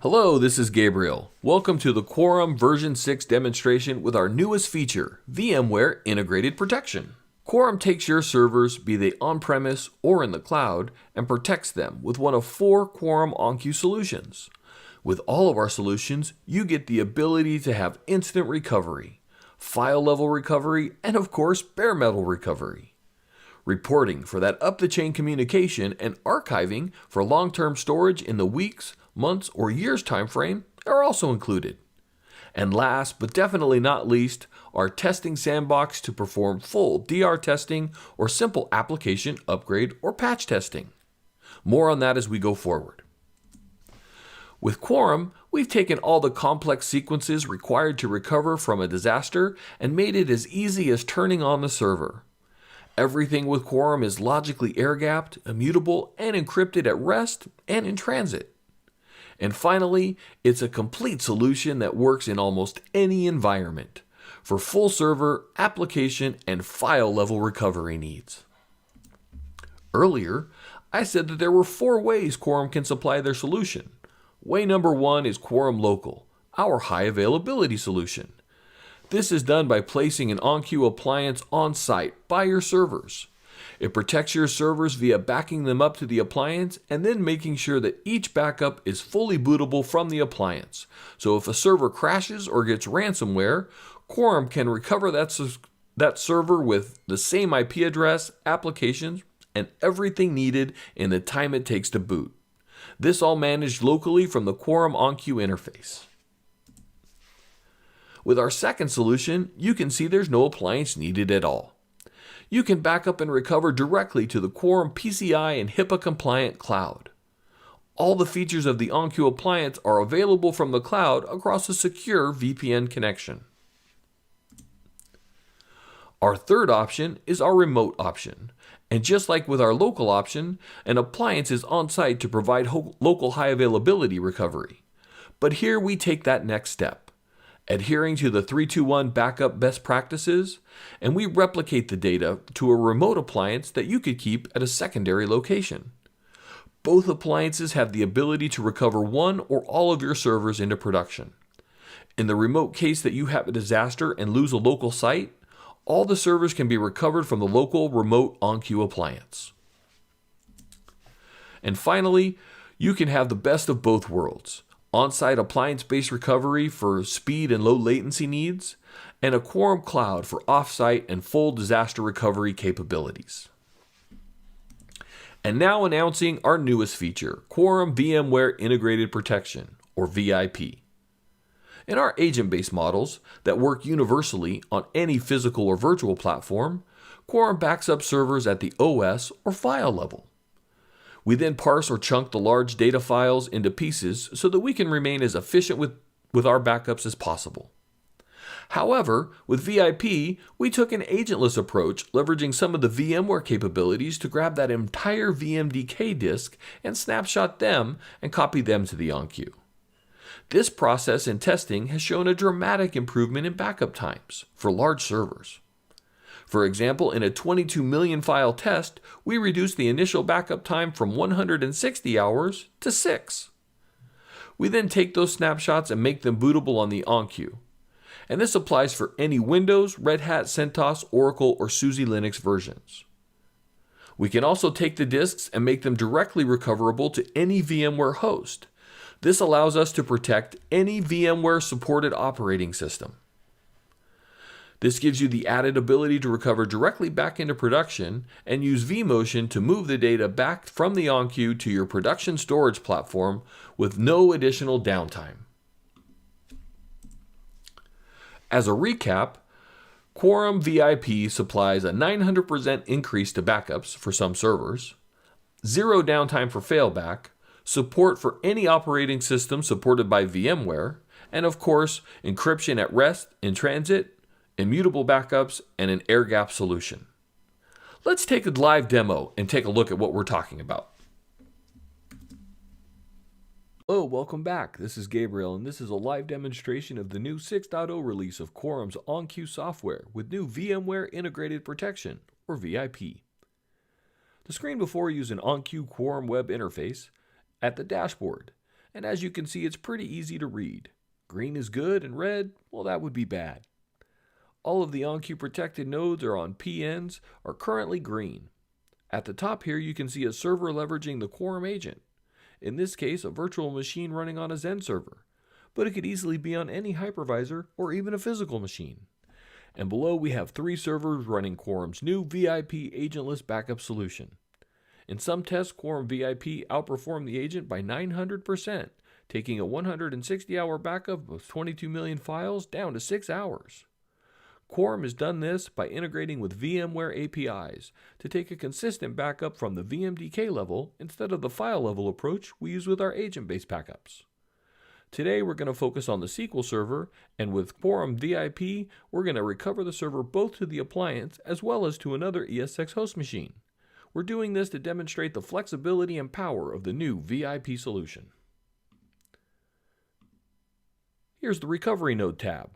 Hello, this is Gabriel. Welcome to the Quorum version 6 demonstration with our newest feature, VMware Integrated Protection. Quorum takes your servers, be they on-premise or in the cloud, and protects them with one of 4 Quorum OnQ solutions. With all of our solutions, you get the ability to have instant recovery, file-level recovery, and of course, bare metal recovery. Reporting for that up-the-chain communication and archiving for long-term storage in the weeks, months, or years time frame are also included. And last but definitely not least, our testing sandbox to perform full DR testing or simple application upgrade or patch testing. More on that as we go forward. With Quorum, we've taken all the complex sequences required to recover from a disaster and made it as easy as turning on the server. Everything with Quorum is logically air-gapped, immutable, and encrypted at rest and in transit. And finally, it's a complete solution that works in almost any environment for full server, application, and file level recovery needs. Earlier, I said that there were 4 ways Quorum can supply their solution. Way number 1 is Quorum Local, our high availability solution. This is done by placing an OnQ appliance on site by your servers. It protects your servers via backing them up to the appliance and then making sure that each backup is fully bootable from the appliance. So if a server crashes or gets ransomware, Quorum can recover that server with the same IP address, applications, and everything needed in the time it takes to boot. This all managed locally from the Quorum OnQ interface. With our second solution, you can see there's no appliance needed at all. You can back up and recover directly to the Quorum PCI and HIPAA compliant cloud. All the features of the OnQ appliance are available from the cloud across a secure VPN connection. Our third option is our remote option. And just like with our local option, an appliance is on site to provide local high availability recovery. But here we take that next step, adhering to the 3-2-1 backup best practices, and we replicate the data to a remote appliance that you could keep at a secondary location. Both appliances have the ability to recover one or all of your servers into production. In the remote case that you have a disaster and lose a local site, all the servers can be recovered from the local remote OnQ appliance. And finally, you can have the best of both worlds. On-site appliance-based recovery for speed and low latency needs, and a Quorum Cloud for off-site and full disaster recovery capabilities. And now announcing our newest feature, Quorum VMware Integrated Protection, or VIP. In our agent-based models that work universally on any physical or virtual platform, Quorum backs up servers at the OS or file level. We then parse or chunk the large data files into pieces so that we can remain as efficient with our backups as possible. However, with VIP, we took an agentless approach, leveraging some of the VMware capabilities to grab that entire VMDK disk and snapshot them and copy them to the OnQ. This process in testing has shown a dramatic improvement in backup times for large servers. For example, in a 22 million file test, we reduced the initial backup time from 160 hours to 6. We then take those snapshots and make them bootable on the OnQ. And this applies for any Windows, Red Hat, CentOS, Oracle, or SUSE Linux versions. We can also take the disks and make them directly recoverable to any VMware host. This allows us to protect any VMware supported operating system. This gives you the added ability to recover directly back into production and use vMotion to move the data back from the OnQ to your production storage platform with no additional downtime. As a recap, Quorum VIP supplies a 900% increase to backups for some servers, 0 downtime for failback, support for any operating system supported by VMware, and of course, encryption at rest, in transit, immutable backups, and an air-gap solution. Let's take a live demo and take a look at what we're talking about. Hello, welcome back. This is Gabriel, and this is a live demonstration of the new 6.0 release of Quorum's OnQ software with new VMware Integrated Protection, or VIP. The screen before you is an OnQ Quorum web interface at the dashboard. And as you can see, it's pretty easy to read. Green is good and red, well, that would be bad. All of the OnQ protected nodes are on PNs are currently green. At the top here, you can see a server leveraging the Quorum agent. In this case, a virtual machine running on a Xen server, but it could easily be on any hypervisor or even a physical machine. And below we have 3 servers running Quorum's new VIP agentless backup solution. In some tests, Quorum VIP outperformed the agent by 900%, taking a 160-hour backup of 22 million files down to 6 hours. Quorum has done this by integrating with VMware APIs to take a consistent backup from the VMDK level instead of the file level approach we use with our agent-based backups. Today we're going to focus on the SQL server, and with Quorum VIP, we're going to recover the server both to the appliance as well as to another ESX host machine. We're doing this to demonstrate the flexibility and power of the new VIP solution. Here's the Recovery Node tab.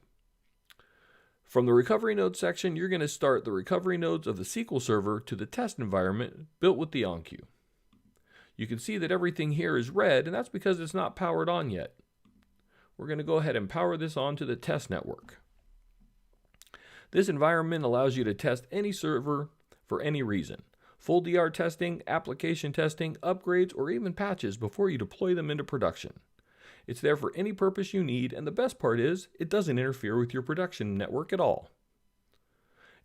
From the Recovery Node section, you're going to start the recovery nodes of the SQL server to the test environment built with the OnQ. You can see that everything here is red, and that's because it's not powered on yet. We're going to go ahead and power this on to the test network. This environment allows you to test any server for any reason. Full DR testing, application testing, upgrades, or even patches before you deploy them into production. It's there for any purpose you need, and the best part is, it doesn't interfere with your production network at all.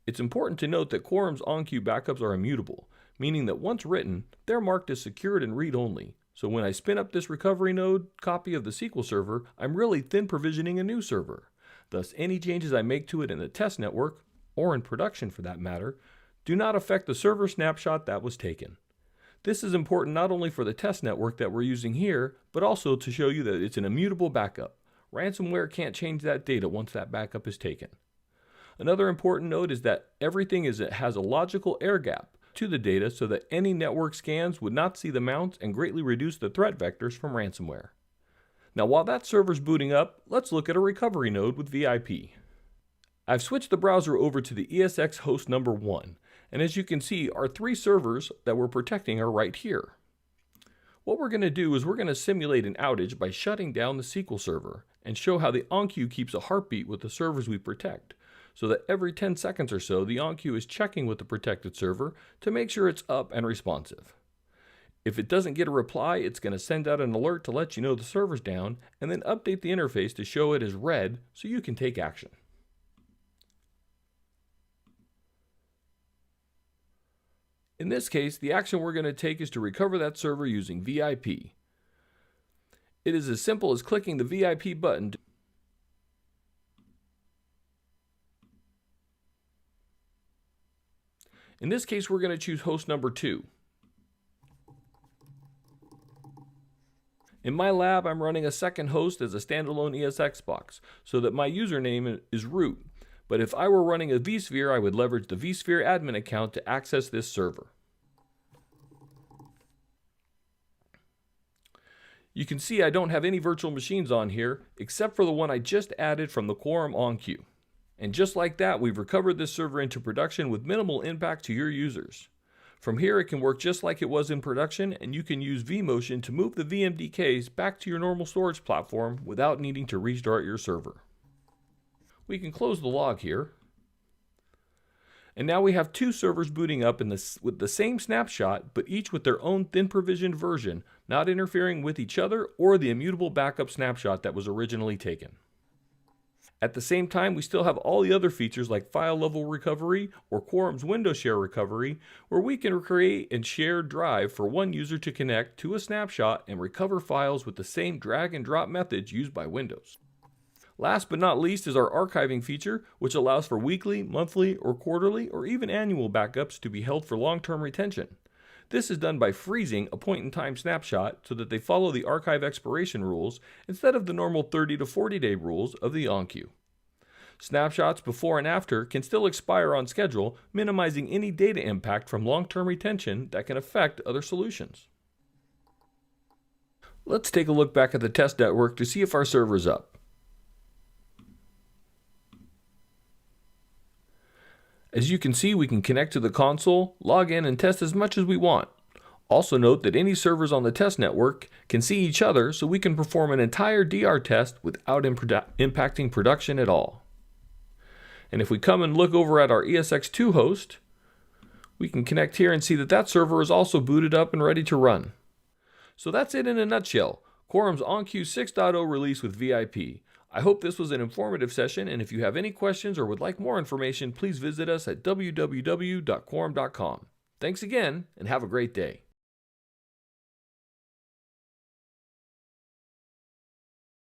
It's important to note that Quorum's OnQ backups are immutable, meaning that once written, they're marked as secured and read-only. So when I spin up this recovery node copy of the SQL server, I'm really thin provisioning a new server. Thus, any changes I make to it in the test network, or in production for that matter, do not affect the server snapshot that was taken. This is important not only for the test network that we're using here, but also to show you that it's an immutable backup. Ransomware can't change that data once that backup is taken. Another important note is that everything has a logical air gap to the data so that any network scans would not see the mounts and greatly reduce the threat vectors from ransomware. Now while that server's booting up, let's look at a recovery node with VIP. I've switched the browser over to the ESX host number 1, and as you can see, our 3 servers that we're protecting are right here. What we're going to do is we're going to simulate an outage by shutting down the SQL server and show how the OnQ keeps a heartbeat with the servers we protect, so that every 10 seconds or so the OnQ is checking with the protected server to make sure it's up and responsive. If it doesn't get a reply, it's going to send out an alert to let you know the server's down, and then update the interface to show it as red so you can take action. In this case, the action we're going to take is to recover that server using VIP. It is as simple as clicking the VIP button. In this case, we're going to choose host number 2. In my lab, I'm running a second host as a standalone ESX box, so that my username is root. But if I were running a vSphere, I would leverage the vSphere admin account to access this server. You can see I don't have any virtual machines on here, except for the one I just added from the Quorum OnQ. And just like that, we've recovered this server into production with minimal impact to your users. From here, it can work just like it was in production, and you can use vMotion to move the VMDKs back to your normal storage platform without needing to restart your server. We can close the log here. And now we have 2 servers booting up with the same snapshot, but each with their own thin provisioned version, not interfering with each other or the immutable backup snapshot that was originally taken. At the same time, we still have all the other features like file level recovery or Quorum's window share recovery, where we can create and share drive for one user to connect to a snapshot and recover files with the same drag and drop methods used by Windows. Last but not least is our archiving feature, which allows for weekly, monthly, or quarterly, or even annual backups to be held for long-term retention. This is done by freezing a point-in-time snapshot so that they follow the archive expiration rules instead of the normal 30 to 40-day rules of the OnQ. Snapshots before and after can still expire on schedule, minimizing any data impact from long-term retention that can affect other solutions. Let's take a look back at the test network to see if our server's up. As you can see, we can connect to the console, log in, and test as much as we want. Also note that any servers on the test network can see each other, so we can perform an entire DR test without impacting production at all. And if we come and look over at our ESX2 host, we can connect here and see that that server is also booted up and ready to run. So that's it in a nutshell, Quorum's OnQ 6.0 release with VIP. I hope this was an informative session, and if you have any questions or would like more information, please visit us at www.quorum.com. Thanks again, and have a great day.